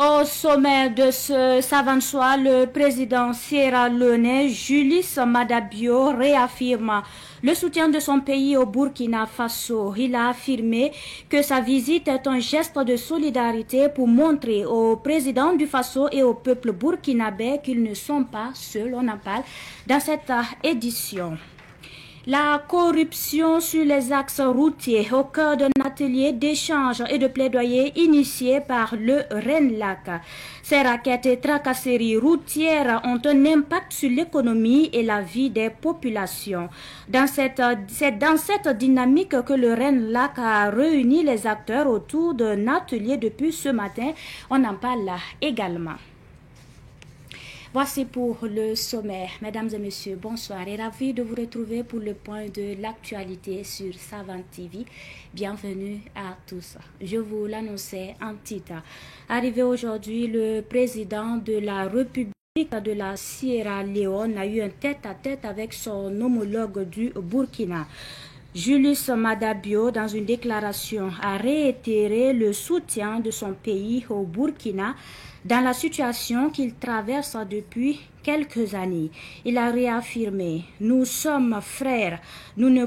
Au sommet de ce savant soir, le président sierra-léonais Julius Maada Bio réaffirme le soutien de son pays au Burkina Faso. Il a affirmé que sa visite est un geste de solidarité pour montrer au président du Faso et au peuple burkinabé qu'ils ne sont pas seuls. On en parle dans cette édition. La corruption sur les axes routiers au cœur d'un atelier d'échange et de plaidoyer initié par le RENLAC. Ces raquettes et tracasseries routières ont un impact sur l'économie et la vie des populations. C'est dans cette dynamique que le RENLAC a réuni les acteurs autour d'un atelier depuis ce matin. On en parle là également. Voici pour le sommaire. Mesdames et messieurs, bonsoir et ravi de vous retrouver pour le point de l'actualité sur Savane TV. Bienvenue à tous. Je vous l'annonçais en titre. Arrivé aujourd'hui, le président de la République de la Sierra Leone a eu un tête-à-tête avec son homologue du Burkina. Julius Maada Bio, dans une déclaration, a réitéré le soutien de son pays au Burkina dans la situation qu'il traverse depuis quelques années. Il a réaffirmé « Nous sommes frères, nous ne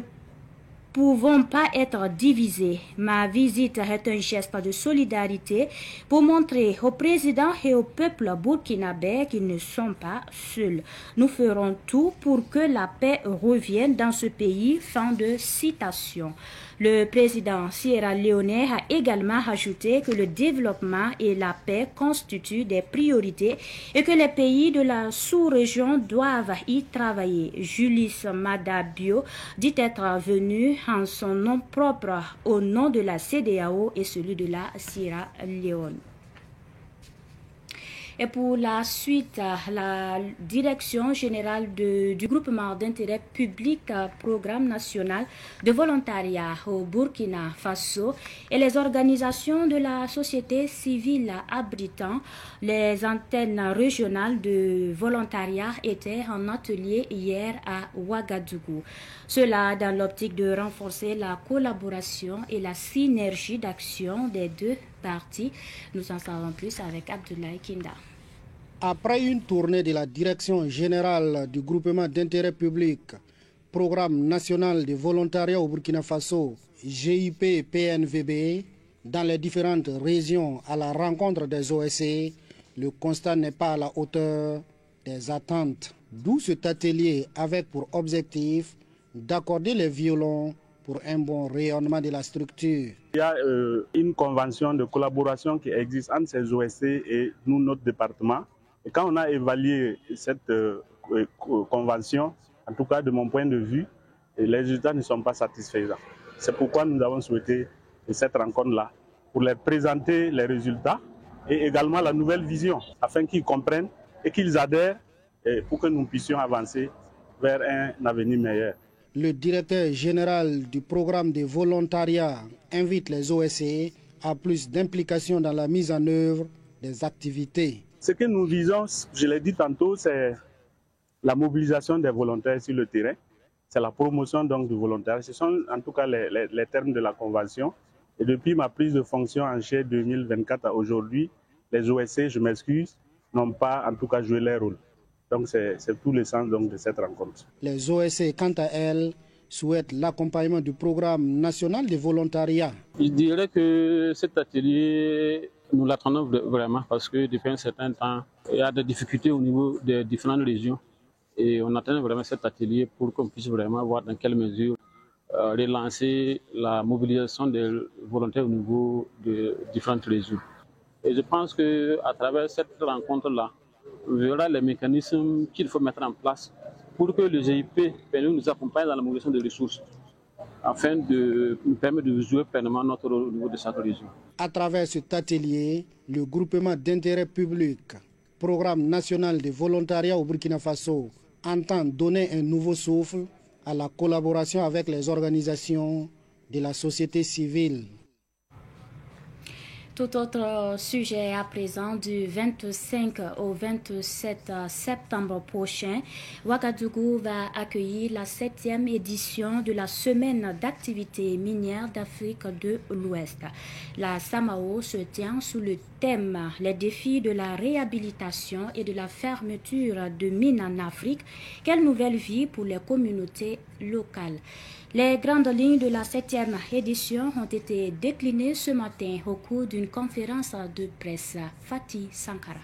pouvons pas être divisés. Ma visite est un geste de solidarité pour montrer au président et au peuple burkinabé qu'ils ne sont pas seuls. Nous ferons tout pour que la paix revienne dans ce pays. » Fin de citation. Le président sierra-léonais a également ajouté que le développement et la paix constituent des priorités et que les pays de la sous-région doivent y travailler. Julius Maada Bio dit être venu en son nom propre au nom de la CEDEAO et celui de la Sierra Leone. Et pour la suite, la direction générale du groupement d'intérêt public Programme national de volontariat au Burkina Faso et les organisations de la société civile abritant les antennes régionales de volontariat étaient en atelier hier à Ouagadougou. Cela dans l'optique de renforcer la collaboration et la synergie d'action des deux parties. Nous en savons plus avec Abdoulaye Kinda. Après une tournée de la Direction générale du groupement d'intérêt public, Programme national de volontariat au Burkina Faso, GIP-PNVB, dans les différentes régions à la rencontre des OSCE, le constat n'est pas à la hauteur des attentes. D'où cet atelier avec pour objectif d'accorder les violons pour un bon rayonnement de la structure. Il y a une convention de collaboration qui existe entre ces OSCE et nous, notre département. Et quand on a évalué cette convention, en tout cas de mon point de vue, les résultats ne sont pas satisfaisants. C'est pourquoi nous avons souhaité cette rencontre-là, pour leur présenter les résultats et également la nouvelle vision, afin qu'ils comprennent et qu'ils adhèrent pour que nous puissions avancer vers un avenir meilleur. Le directeur général du programme de volontariat invite les OSCE à plus d'implication dans la mise en œuvre des activités. Ce que nous visons, je l'ai dit tantôt, c'est la mobilisation des volontaires sur le terrain. C'est la promotion donc du volontariat. Ce sont en tout cas les termes de la convention. Et depuis ma prise de fonction en juillet 2024 à aujourd'hui, les OSCE, je m'excuse, n'ont pas en tout cas joué leur rôle. Donc c'est tout le sens donc, de cette rencontre. Les OSCE, quant à elles, souhaitent l'accompagnement du programme national de volontariat. Je dirais que cet atelier, nous l'attendons vraiment parce que depuis un certain temps, il y a des difficultés au niveau des différentes régions. Et on attend vraiment cet atelier pour qu'on puisse vraiment voir dans quelle mesure relancer la mobilisation des volontaires au niveau de différentes régions. Et je pense qu'à travers cette rencontre-là, on verra les mécanismes qu'il faut mettre en place pour que le GIP nous accompagne dans la mobilisation des ressources, afin de nous permettre de jouer pleinement notre rôle au niveau de chaque région. À travers cet atelier, le groupement d'intérêt public, Programme national de volontariat au Burkina Faso, entend donner un nouveau souffle à la collaboration avec les organisations de la société civile. Tout autre sujet à présent, du 25 au 27 septembre prochain, Ouagadougou va accueillir la 7e édition de la semaine d'activité minière d'Afrique de l'Ouest. La SAMAO se tient sous le thème « Les défis de la réhabilitation et de la fermeture de mines en Afrique. Quelle nouvelle vie pour les communautés locales ?» Les grandes lignes de la 7e édition ont été déclinées ce matin au cours d'une conférence de presse. Fatih Sankara.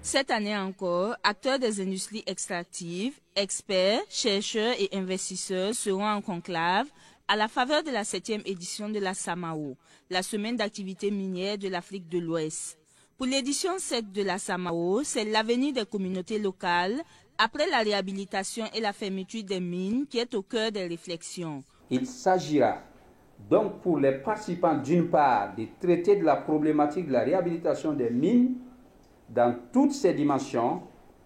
Cette année encore, acteurs des industries extractives, experts, chercheurs et investisseurs seront en conclave à la faveur de la 7e édition de la SAMAO, la semaine d'activité minière de l'Afrique de l'Ouest. Pour l'édition 7 de la SAMAO, c'est l'avenir des communautés locales après la réhabilitation et la fermeture des mines qui est au cœur des réflexions. Il s'agira donc pour les participants d'une part de traiter de la problématique de la réhabilitation des mines dans toutes ses dimensions,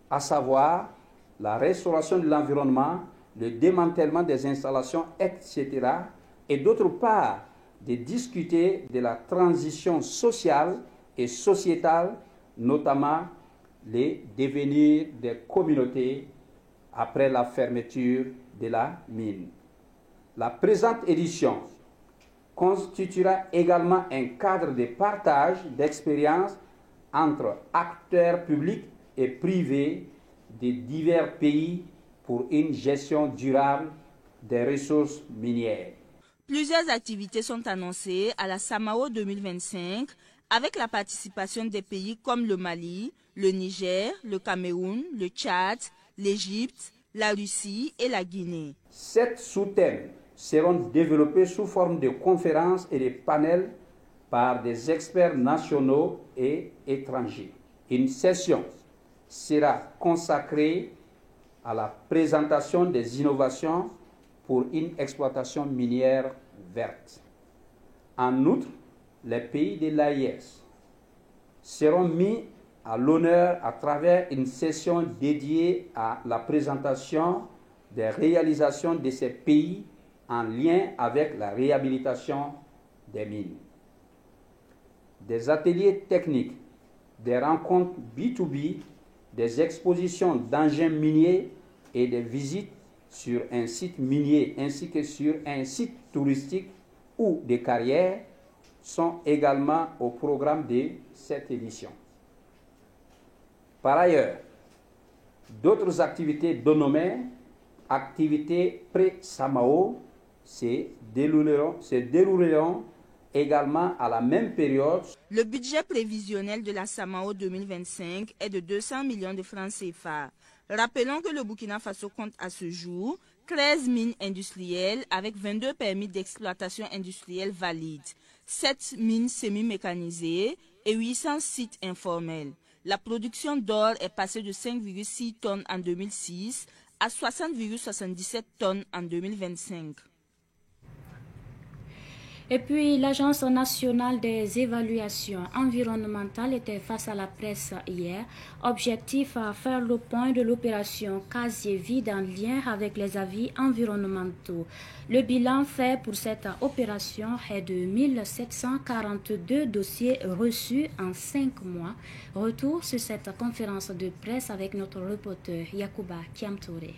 à savoir la restauration de l'environnement, le démantèlement des installations, etc. Et d'autre part de discuter de la transition sociale et sociétale, notamment les devenirs des communautés après la fermeture de la mine. La présente édition constituera également un cadre de partage d'expériences entre acteurs publics et privés de divers pays pour une gestion durable des ressources minières. Plusieurs activités sont annoncées à la SAMAO 2025 avec la participation des pays comme le Mali, le Niger, le Cameroun, le Tchad, l'Égypte, la Russie et la Guinée. 7 sous-thèmes seront développés sous forme de conférences et de panels par des experts nationaux et étrangers. Une session sera consacrée à la présentation des innovations pour une exploitation minière verte. En outre, les pays de l'AIS seront mis à l'honneur à travers une session dédiée à la présentation des réalisations de ces pays en lien avec la réhabilitation des mines. Des ateliers techniques, des rencontres B2B, des expositions d'engins miniers et des visites sur un site minier ainsi que sur un site touristique ou des carrières sont également au programme de cette édition. Par ailleurs, d'autres activités dénommées activités pré-SAMAO se dérouleront également à la même période. Le budget prévisionnel de la SAMAO 2025 est de 200 millions de francs CFA. Rappelons que le Burkina Faso compte à ce jour 13 mines industrielles avec 22 permis d'exploitation industrielle valides, 7 mines semi-mécanisées et 800 sites informels. La production d'or est passée de 5,6 tonnes en 2006 à 60,77 tonnes en 2025. Et puis, l'Agence nationale des évaluations environnementales était face à la presse hier. Objectif à faire le point de l'opération casier vide en lien avec les avis environnementaux. Le bilan fait pour cette opération est de 1742 dossiers reçus en 5 mois. Retour sur cette conférence de presse avec notre reporter Yacouba Kiamtouré.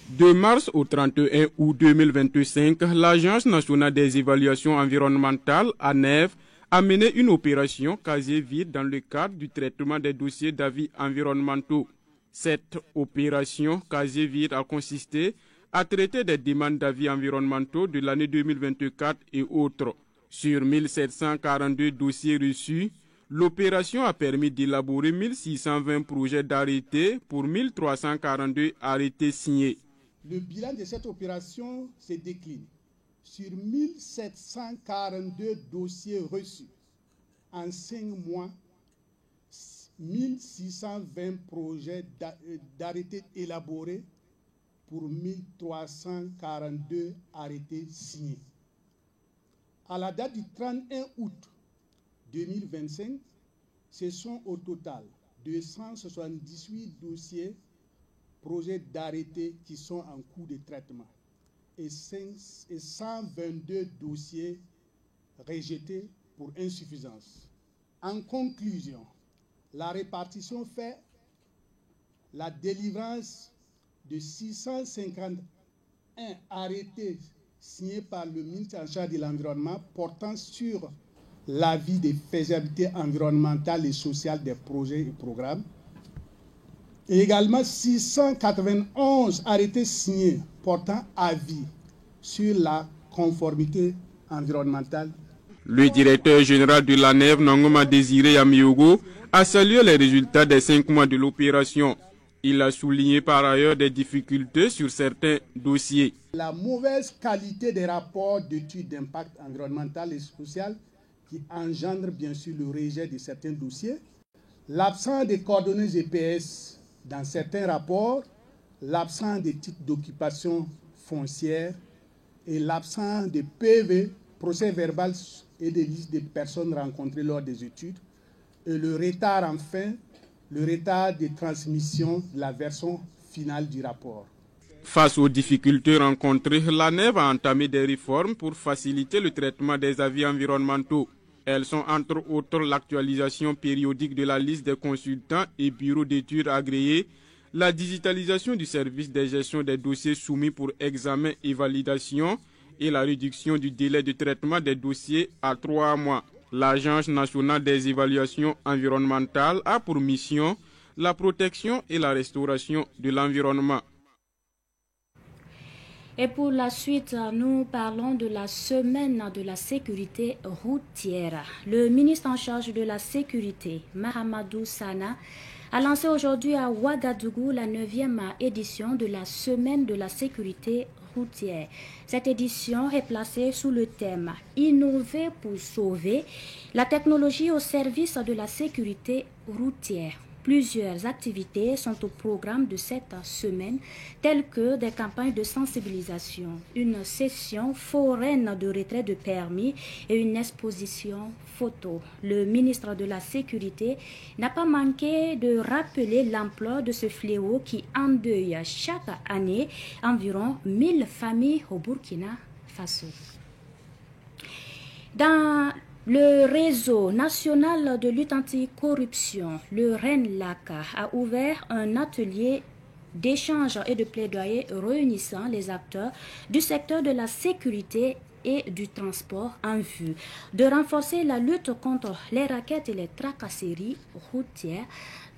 De mars au 31 août 2025, l'Agence nationale des évaluations environnementales, ANEV, a mené une opération casier vide dans le cadre du traitement des dossiers d'avis environnementaux. Cette opération casier vide a consisté à traiter des demandes d'avis environnementaux de l'année 2024 et autres. Sur 1742 dossiers reçus, l'opération a permis d'élaborer 1620 projets d'arrêtés pour 1342 arrêtés signés. Le bilan de cette opération se décline sur 1742 dossiers reçus en 5 mois, 1620 projets d'arrêtés élaborés pour 1342 arrêtés signés. À la date du 31 août 2025, ce sont au total 278 dossiers projets d'arrêtés qui sont en cours de traitement et 122 dossiers rejetés pour insuffisance. En conclusion, la répartition fait la délivrance de 651 arrêtés signés par le ministre en charge de l'environnement portant sur l'avis de faisabilité environnementale et sociale des projets et programmes. Et également 691 arrêtés signés portant avis sur la conformité environnementale. Le directeur général de l'ANEV, Nangoma Désiré Yamiogo, a salué les résultats des 5 mois de l'opération. Il a souligné par ailleurs des difficultés sur certains dossiers. La mauvaise qualité des rapports d'études d'impact environnemental et social qui engendre bien sûr le rejet de certains dossiers, l'absence de coordonnées GPS dans certains rapports, l'absence de titres d'occupation foncière et l'absence de PV, procès verbal et de liste des personnes rencontrées lors des études, et le retard enfin, le retard de transmission de la version finale du rapport. Face aux difficultés rencontrées, l'ANEV a entamé des réformes pour faciliter le traitement des avis environnementaux. Elles sont entre autres l'actualisation périodique de la liste des consultants et bureaux d'études agréés, la digitalisation du service de gestion des dossiers soumis pour examen et validation et la réduction du délai de traitement des dossiers à 3 mois. L'Agence nationale des évaluations environnementales a pour mission la protection et la restauration de l'environnement. Et pour la suite, nous parlons de la semaine de la sécurité routière. Le ministre en charge de la sécurité, Mahamadou Sana, a lancé aujourd'hui à Ouagadougou la 9e édition de la semaine de la sécurité routière. Cette édition est placée sous le thème « Innover pour sauver », la technologie au service de la sécurité routière. Plusieurs activités sont au programme de cette semaine, telles que des campagnes de sensibilisation, une session foraine de retrait de permis et une exposition photo. Le ministre de la Sécurité n'a pas manqué de rappeler l'ampleur de ce fléau qui endeuille chaque année environ 1000 familles au Burkina Faso. Dans le réseau national de lutte anticorruption, le RENLAC, a ouvert un atelier d'échange et de plaidoyer réunissant les acteurs du secteur de la sécurité et du transport en vue de renforcer la lutte contre les rackets et les tracasseries routières.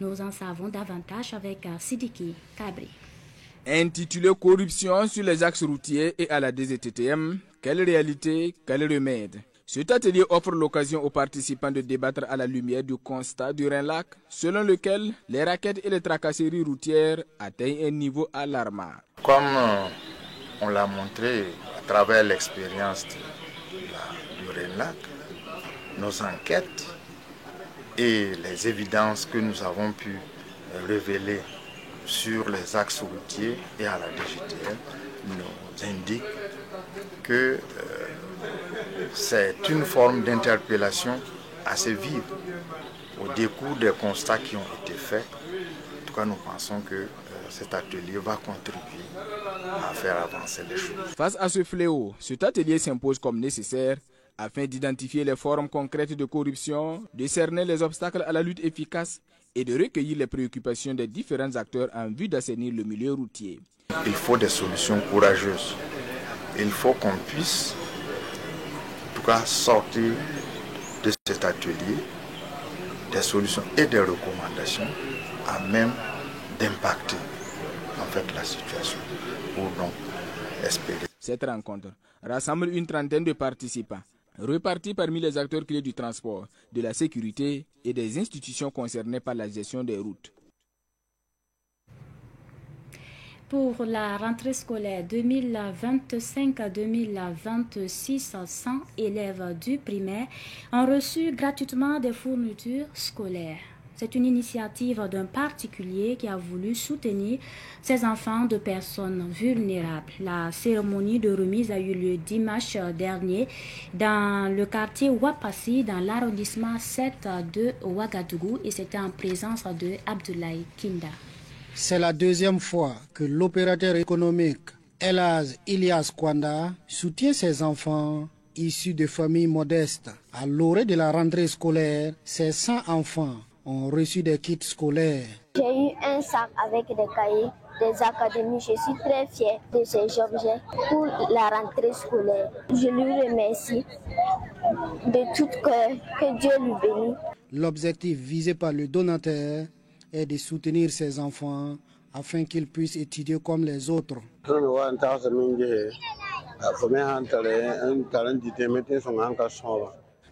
Nous en savons davantage avec Sidiki Kabri. Intitulé Corruption sur les axes routiers et à la DGTTM, quelle réalité, quel remède? Cet atelier offre l'occasion aux participants de débattre à la lumière du constat du RENLAC, selon lequel les rackets et les tracasseries routières atteignent un niveau alarmant. Comme on l'a montré à travers l'expérience du RENLAC, nos enquêtes et les évidences que nous avons pu révéler sur les axes routiers et à la DGTM nous indiquent que c'est une forme d'interpellation assez vive au décours des constats qui ont été faits. En tout cas, nous pensons que cet atelier va contribuer à faire avancer les choses. Face à ce fléau, cet atelier s'impose comme nécessaire afin d'identifier les formes concrètes de corruption, de cerner les obstacles à la lutte efficace et de recueillir les préoccupations des différents acteurs en vue d'assainir le milieu routier. Il faut des solutions courageuses. Il faut qu'on puisse sortir de cet atelier des solutions et des recommandations à même d'impacter en fait la situation pour donc espérer. Cette rencontre rassemble une trentaine de participants repartis parmi les acteurs clés du transport, de la sécurité et des institutions concernées par la gestion des routes. Pour la rentrée scolaire 2025-2026, 100 élèves du primaire ont reçu gratuitement des fournitures scolaires. C'est une initiative d'un particulier qui a voulu soutenir ces enfants de personnes vulnérables. La cérémonie de remise a eu lieu dimanche dernier dans le quartier Wapassi, dans l'arrondissement 7 de Ouagadougou, et c'était en présence de Abdoulaye Kinda. C'est la deuxième fois que l'opérateur économique Elaz Ilias Kwanda soutient ses enfants issus de familles modestes. À l'orée de la rentrée scolaire, ces 100 enfants ont reçu des kits scolaires. J'ai eu un sac avec des cahiers, des académies. Je suis très fière de ces objets pour la rentrée scolaire. Je lui remercie de tout cœur. Que Dieu lui bénisse. L'objectif visé par le donateur est de soutenir ces enfants afin qu'ils puissent étudier comme les autres.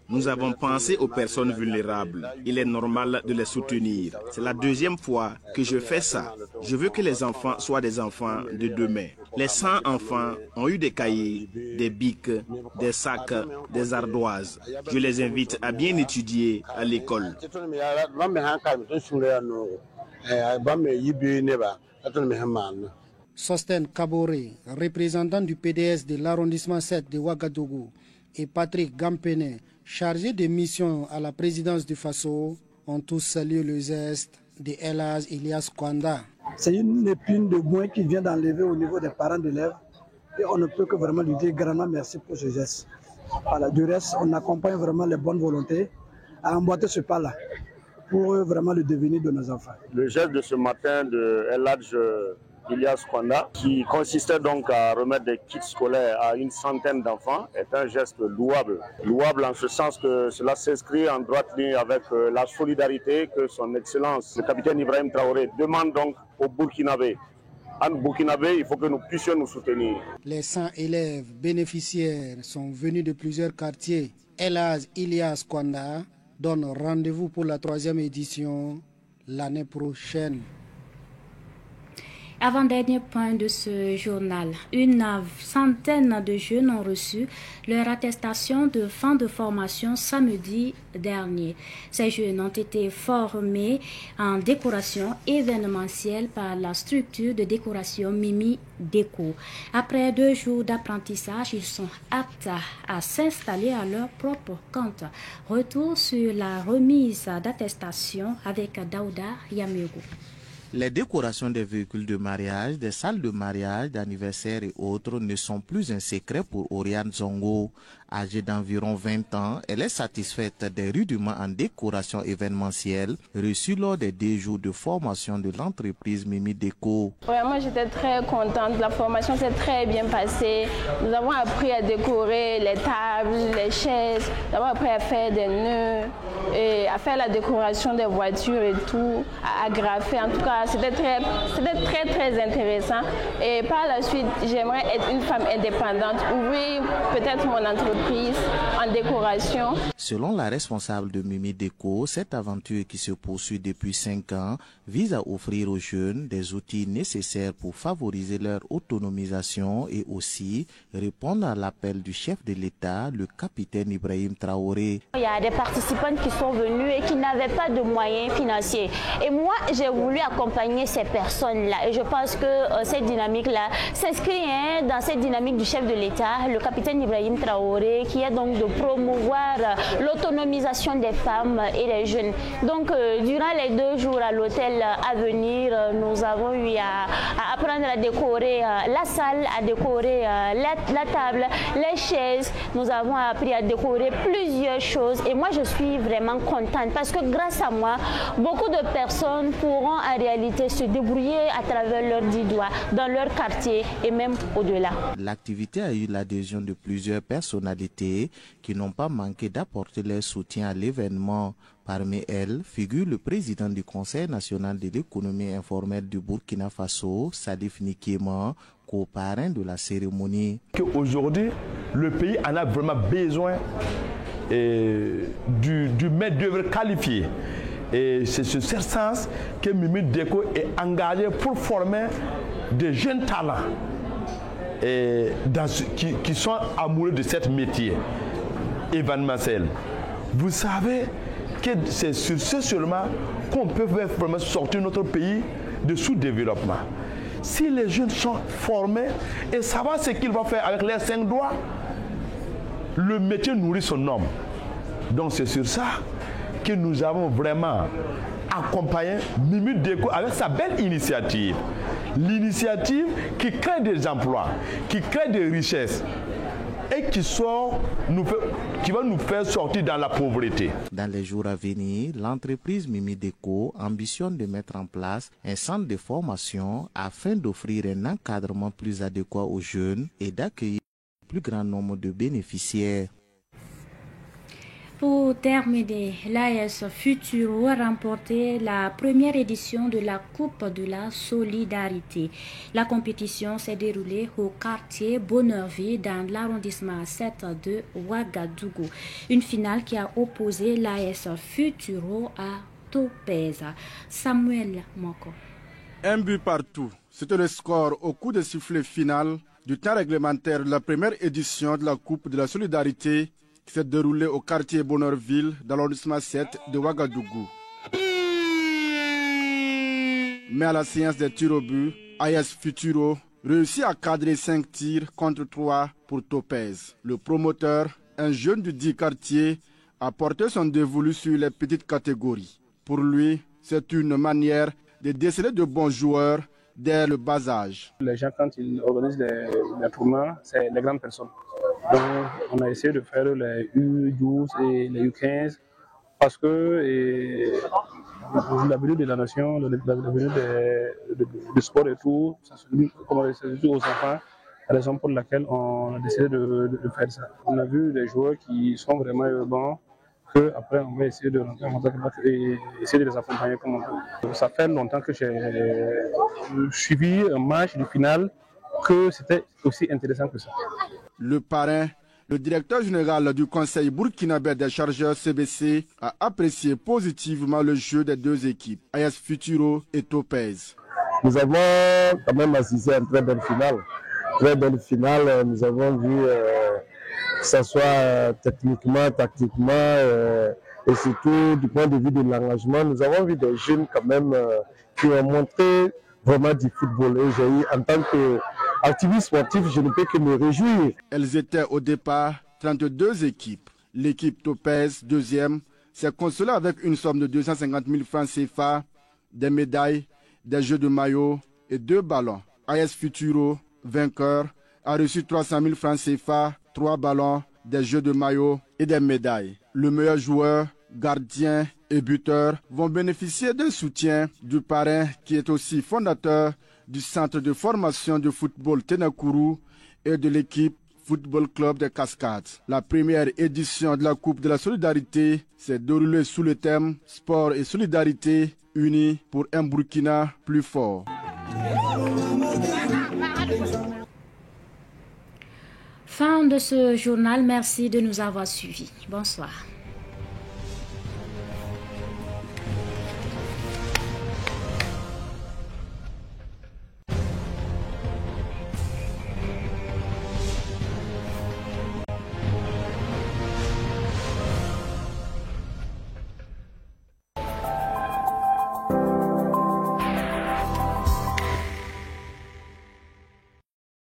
Nous avons pensé aux personnes vulnérables. Il est normal de les soutenir. C'est la deuxième fois que je fais ça. Je veux que les enfants soient des enfants de demain. Les 100 enfants ont eu des cahiers, des bics, des sacs, des ardoises. Je les invite à bien étudier à l'école. Sosten Kabore, représentant du PDS de l'arrondissement 7 de Ouagadougou, et Patrick Gampene, chargé de mission à la présidence du Faso, ont tous salué le geste de Elhadj Ilyas Kwanda. C'est une épine de moins qui vient d'enlever au niveau des parents d'élèves et on ne peut que vraiment lui dire grandement merci pour ce geste. Voilà, du reste, on accompagne vraiment les bonnes volontés à emboîter ce pas-là pour vraiment le devenir de nos enfants. Le geste de ce matin de Elhadj Ilyas Kwanda, qui consistait donc à remettre des kits scolaires à une centaine d'enfants, est un geste louable. Louable en ce sens que cela s'inscrit en droite ligne avec la solidarité que son Excellence, le capitaine Ibrahim Traoré, demande donc aux Burkinabés. En Burkinabé, il faut que nous puissions nous soutenir. Les 100 élèves bénéficiaires sont venus de plusieurs quartiers. Elhadj Ilyas Kwanda donne rendez-vous pour la 3e édition l'année prochaine. Avant-dernier point de ce journal, une centaine de jeunes ont reçu leur attestation de fin de formation samedi dernier. Ces jeunes ont été formés en décoration événementielle par la structure de décoration Mimi Déco. Après 2 jours d'apprentissage, ils sont aptes à s'installer à leur propre compte. Retour sur la remise d'attestation avec Daouda Yamego. Les décorations des véhicules de mariage, des salles de mariage, d'anniversaire et autres ne sont plus un secret pour Oriane Zongo. Âgée d'environ 20 ans, elle est satisfaite des rudiments en décoration événementielle reçus lors des 2 jours de formation de l'entreprise Mimi Déco. Moi j'étais très contente, la formation s'est très bien passée. Nous avons appris à décorer les tables, les chaises, nous avons appris à faire des nœuds, et à faire la décoration des voitures et tout, à agrafer. En tout cas, c'était très intéressant. Et par la suite, j'aimerais être une femme indépendante, ouvrir peut-être mon entreprise en décoration. Selon la responsable de Mimi Déco, cette aventure qui se poursuit depuis 5 ans vise à offrir aux jeunes des outils nécessaires pour favoriser leur autonomisation et aussi répondre à l'appel du chef de l'État, le capitaine Ibrahim Traoré. Il y a des participants qui sont venus et qui n'avaient pas de moyens financiers. Et moi, j'ai voulu accompagner ces personnes-là. Et je pense que cette dynamique-là s'inscrit dans cette dynamique du chef de l'État, le capitaine Ibrahim Traoré, qui est donc de promouvoir l'autonomisation des femmes et des jeunes. Donc, durant les 2 jours à l'hôtel à venir, nous avons eu à apprendre à décorer la salle, à décorer la table, les chaises. Nous avons appris à décorer plusieurs choses et moi je suis vraiment contente parce que grâce à moi, beaucoup de personnes pourront en réalité se débrouiller à travers leurs 10 doigts dans leur quartier et même au-delà. L'activité a eu l'adhésion de plusieurs personnalités qui n'ont pas manqué d'apporter leur soutien à l'événement. Parmi elles figure le président du Conseil national de l'économie informelle du Burkina Faso, Salif Nikema, co-parrain de la cérémonie. Aujourd'hui, le pays en a vraiment besoin du main-d'œuvre qualifié. Et c'est sur ce sens que Mimi Déco est engagé pour former des jeunes talents qui sont amoureux de ce métier événementiel. Vous savez que c'est sur ce seulement qu'on peut vraiment sortir notre pays de sous-développement. Si les jeunes sont formés et savent ce qu'ils vont faire avec les 5 doigts, le métier nourrit son homme. Donc c'est sur ça que nous avons vraiment accompagné Mimi Déco avec sa belle initiative. L'initiative qui crée des emplois, qui crée des richesses et qui va nous faire sortir dans la pauvreté. Dans les jours à venir, l'entreprise Mimi Déco ambitionne de mettre en place un centre de formation afin d'offrir un encadrement plus adéquat aux jeunes et d'accueillir un plus grand nombre de bénéficiaires. Pour terminer, l'AS Futuro a remporté la première édition de la Coupe de la Solidarité. La compétition s'est déroulée au quartier Bonneurville dans l'arrondissement 7 de Ouagadougou. Une finale qui a opposé l'AS Futuro à Topeza. Samuel Moko. Un but partout. C'était le score au coup de sifflet final du temps réglementaire de la première édition de la Coupe de la Solidarité qui s'est déroulé au quartier Bonneurville dans l'arrondissement 7 de Ouagadougou. Mais à la séance des tirs au but, AS Futuro réussit à cadrer 5 tirs contre 3 pour Topez. Le promoteur, un jeune du dit quartier, a porté son dévolu sur les petites catégories. Pour lui, c'est une manière de déceler de bons joueurs dès le bas âge. Les gens, quand ils organisent les tournois, c'est les grandes personnes. Donc, on a essayé de faire les U12 et les U15 parce que l'avenir de la nation, l'avenir du sport et tout, ça se dit aux enfants, raison pour laquelle on a décidé de faire ça. On a vu des joueurs qui sont vraiment bons, qu'après on va essayer de rentrer en contact et essayer de les accompagner comme on peut. Ça fait longtemps que j'ai suivi un match du final, que c'était aussi intéressant que ça. Le parrain, le directeur général du Conseil burkinabé des chargeurs CBC, a apprécié positivement le jeu des deux équipes, AS Futuro et Topez. Nous avons quand même assisté à une très belle finale. Très belle finale, nous avons vu que ce soit techniquement, tactiquement et surtout du point de vue de l'engagement. Nous avons vu des jeunes quand même qui ont montré vraiment du football. Et j'ai eu, en tant qu'activiste sportif, je ne peux que me réjouir. Elles étaient au départ 32 équipes. L'équipe Topez, deuxième, s'est consolée avec une somme de 250 000 francs CFA, des médailles, des jeux de maillot et 2 ballons. AS Futuro, vainqueur, a reçu 300 000 francs CFA, 3 ballons, des jeux de maillot et des médailles. Le meilleur joueur, gardien et buteur vont bénéficier d'un soutien du parrain qui est aussi fondateur du centre de formation de football Tenakourou et de l'équipe Football Club des Cascades. La première édition de la Coupe de la Solidarité s'est déroulée sous le thème Sport et Solidarité unis pour un Burkina plus fort. Fin de ce journal, merci de nous avoir suivis. Bonsoir.